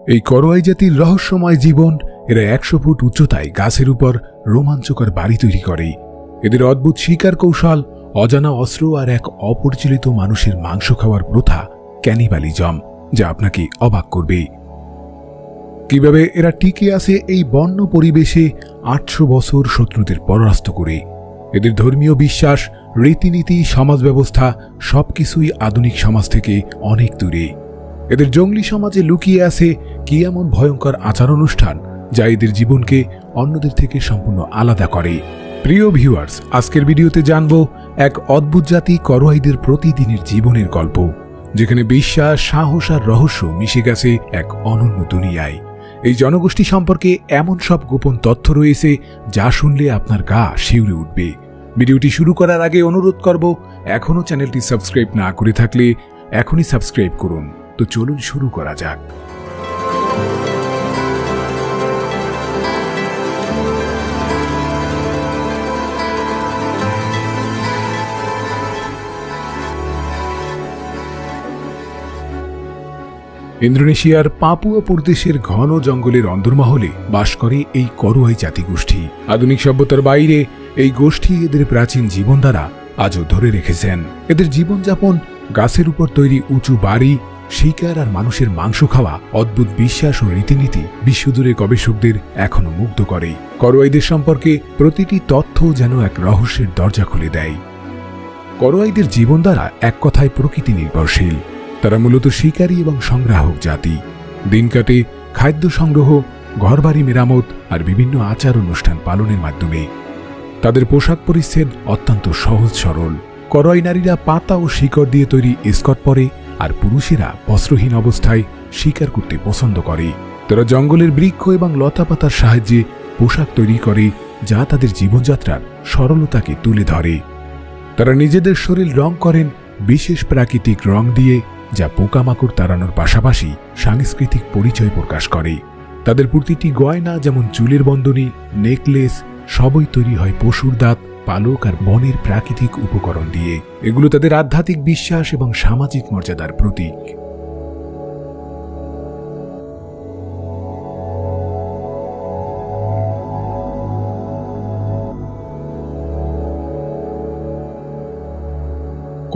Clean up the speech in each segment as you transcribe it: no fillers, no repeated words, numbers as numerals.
এই করোয়াই জাতির রহস্যময় জীবন। এরা 100 ফুট উচ্চতায় গাছের উপর রোমাঞ্চকর বাড়ি তৈরি করে। এদের অদ্ভুত শিকার কৌশল, অজানা অস্ত্র আর এক অপরিচালিত মানুষের মাংস খাওয়ার প্রথা ক্যানিবালিজম, যা আপনাকে অবাক করবে। কিভাবে এরা টিকে আছে এই বন্য পরিবেশে 800 বছর শত্রুদের পরাস্ত করে। এদের ধর্মীয় বিশ্বাস, রীতিনীতি, সমাজ ব্যবস্থা সবকিছুই আধুনিক সমাজ থেকে অনেক দূরে। এদের জঙ্গলি সমাজে লুকিয়ে আছে কি এমন ভয়ঙ্কর আচার অনুষ্ঠান যা এদের জীবনকে অন্যদের থেকে সম্পূর্ণ আলাদা করে। প্রিয় ভিউয়ার্স, আজকের ভিডিওতে জানব এক অদ্ভুত জাতি করোয়াইদের প্রতিদিনের জীবনের গল্প, যেখানে বিশ্বাস, সাহস আর রহস্য মিশে গেছে এক অনন্য দুনিয়ায়। এই জনগোষ্ঠী সম্পর্কে এমন সব গোপন তথ্য রয়েছে যা শুনলে আপনার গা শিউরে উঠবে। ভিডিওটি শুরু করার আগে অনুরোধ করব, এখনও চ্যানেলটি সাবস্ক্রাইব না করে থাকলে এখনই সাবস্ক্রাইব করুন। তো চলুন শুরু করা যাক। ইন্দোনেশিয়ার পাপুয়া প্রদেশের ঘন জঙ্গলের অন্দরমহলে বাস করে এই করোয়াই জাতিগোষ্ঠী। আধুনিক সভ্যতার বাইরে এই গোষ্ঠী এদের প্রাচীন জীবনধারা আজও ধরে রেখেছেন। এদের জীবনযাপন, গাছের উপর তৈরি উঁচু বাড়ি, শিকার আর মানুষের মাংস খাওয়া, অদ্ভুত বিশ্বাস ও রীতিনীতি বিশ্বজুড়ে গবেষকদের এখনো মুগ্ধ করে। করোয়াইদের সম্পর্কে প্রতিটি তথ্য যেন এক রহস্যের দরজা খুলে দেয়। করোয়াইদের জীবনধারা এক কথায় প্রকৃতি নির্ভরশীল। তারা মূলত শিকারী এবং সংগ্রাহক জাতি। দিন কাটে খাদ্য সংগ্রহ, ঘরবাড়ি মেরামত আর বিভিন্ন আচার অনুষ্ঠান পালনের মাধ্যমে। তাদের পোশাক পরিচ্ছদ অত্যন্ত সহজ সরল। করোয়াই নারীরা পাতা ও শিকড় দিয়ে তৈরি স্কর্ট পরে, আর পুরুষেরা বস্ত্রহীন অবস্থায় শিকার করতে পছন্দ করে। তারা জঙ্গলের বৃক্ষ এবং লতাপাতার সাহায্যে পোশাক তৈরি করে, যা তাদের জীবনযাত্রার সরলতাকে তুলে ধরে। তারা নিজেদের শরীর রং করেন বিশেষ প্রাকৃতিক রং দিয়ে, যা পোকামাকড় তাড়ানোর পাশাপাশি সাংস্কৃতিক পরিচয় প্রকাশ করে। তাদের প্রতিটি গয়না, যেমন চুলের বন্ধনী, নেকলেস, সবই তৈরি হয় পশুর দাঁত, পালক আর বনের প্রাকৃতিক উপকরণ দিয়ে। এগুলো তাদের আধ্যাত্মিক বিশ্বাস এবং সামাজিক মর্যাদার প্রতীক।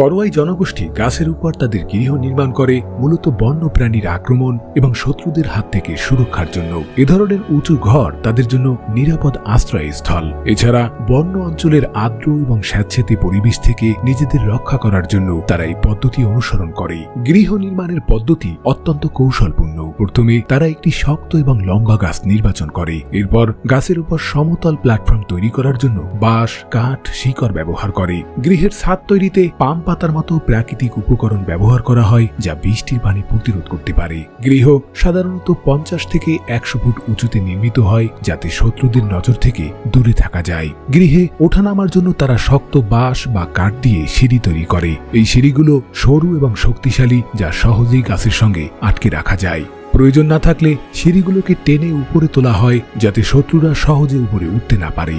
করোয়াই জনগোষ্ঠী গাছের উপর তাদের গৃহ নির্মাণ করে মূলত বন্য প্রাণীর আক্রমণ এবং শত্রুদের হাত থেকে সুরক্ষার জন্য। এ ধরনের উঁচু ঘর তাদের জন্য নিরাপদ আশ্রয়স্থল। এছাড়া বন্য অঞ্চলের আর্দ্র এবং স্যাঁতসেঁতে পরিবেশ থেকে নিজেদের রক্ষা করার জন্য তারা এই পদ্ধতি অনুসরণ করে। গৃহ নির্মাণের পদ্ধতি অত্যন্ত কৌশলপূর্ণ। প্রথমে তারা একটি শক্ত এবং লম্বা গাছ নির্বাচন করে। এরপর গাছের উপর সমতল প্ল্যাটফর্ম তৈরি করার জন্য বাঁশ, কাঠ, শিকড় ব্যবহার করে। গৃহের ছাদ তৈরিতে পাম পাতার মতো প্রাকৃতিক উপকরণ ব্যবহার করা হয়, যা বৃষ্টির পানি প্রতিরোধ করতে পারে। গৃহ সাধারণত 50 থেকে 100 ফুট উঁচুতে নির্মিত হয়, যাতে শত্রুদের নজর থেকে দূরে থাকা যায়। গৃহে ওঠানামার জন্য তারা শক্ত বাঁশ বা কাঠ দিয়ে সিঁড়ি তৈরি করে। এই সিঁড়িগুলো সরু এবং শক্তিশালী, যা সহজেই গাছের সঙ্গে আটকে রাখা যায়। প্রয়োজন না থাকলে সিঁড়িগুলোকে টেনে উপরে তোলা হয়, যাতে শত্রুরা সহজে উপরে উঠতে না পারে।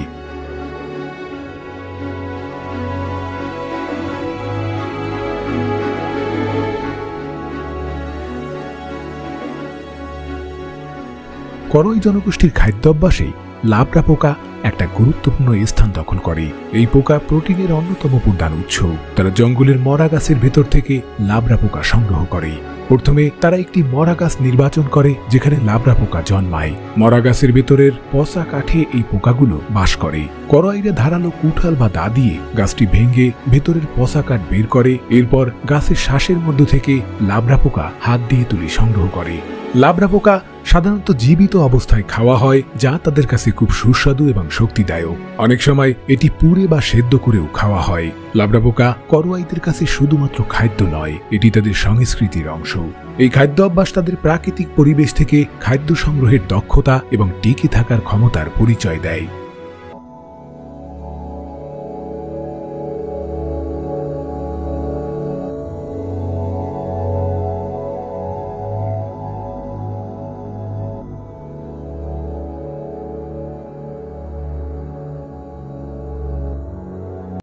করোয়াই জনগোষ্ঠীর খাদ্যাভ্যাসে লাবড়া পোকা একটা গুরুত্বপূর্ণ স্থান দখল করে। এই পোকা প্রোটিনের অন্যতম প্রধান উৎস। তারা জঙ্গলের মরা গাছের ভেতর থেকে লাবড়া পোকা সংগ্রহ করে। প্রথমে তারা একটি মরা গাছ নির্বাচন করে, যেখানে লাবড়া পোকা জন্মায়। মরা গাছের ভেতরের পচা কাঠে এই পোকাগুলো বাস করে। করোয়াইরা ধারালো কুঠাল বা দা দিয়ে গাছটি ভেঙে ভেতরের পচা কাঠ বের করে। এরপর গাছের শ্বাসের মধ্য থেকে লাবড়া পোকা হাত দিয়ে তুলে সংগ্রহ করে। লাবড়া পোকা সাধারণত জীবিত অবস্থায় খাওয়া হয়, যা তাদের কাছে খুব সুস্বাদু এবং শক্তিদায়ক। অনেক সময় এটি পুড়ে বা সেদ্ধ করেও খাওয়া হয়। লাবড়া পোকা করোয়াইদের কাছে শুধুমাত্র খাদ্য নয়, এটি তাদের সংস্কৃতির অংশ। এই খাদ্য অভ্যাস তাদের প্রাকৃতিক পরিবেশ থেকে খাদ্য সংগ্রহের দক্ষতা এবং টিকে থাকার ক্ষমতার পরিচয় দেয়।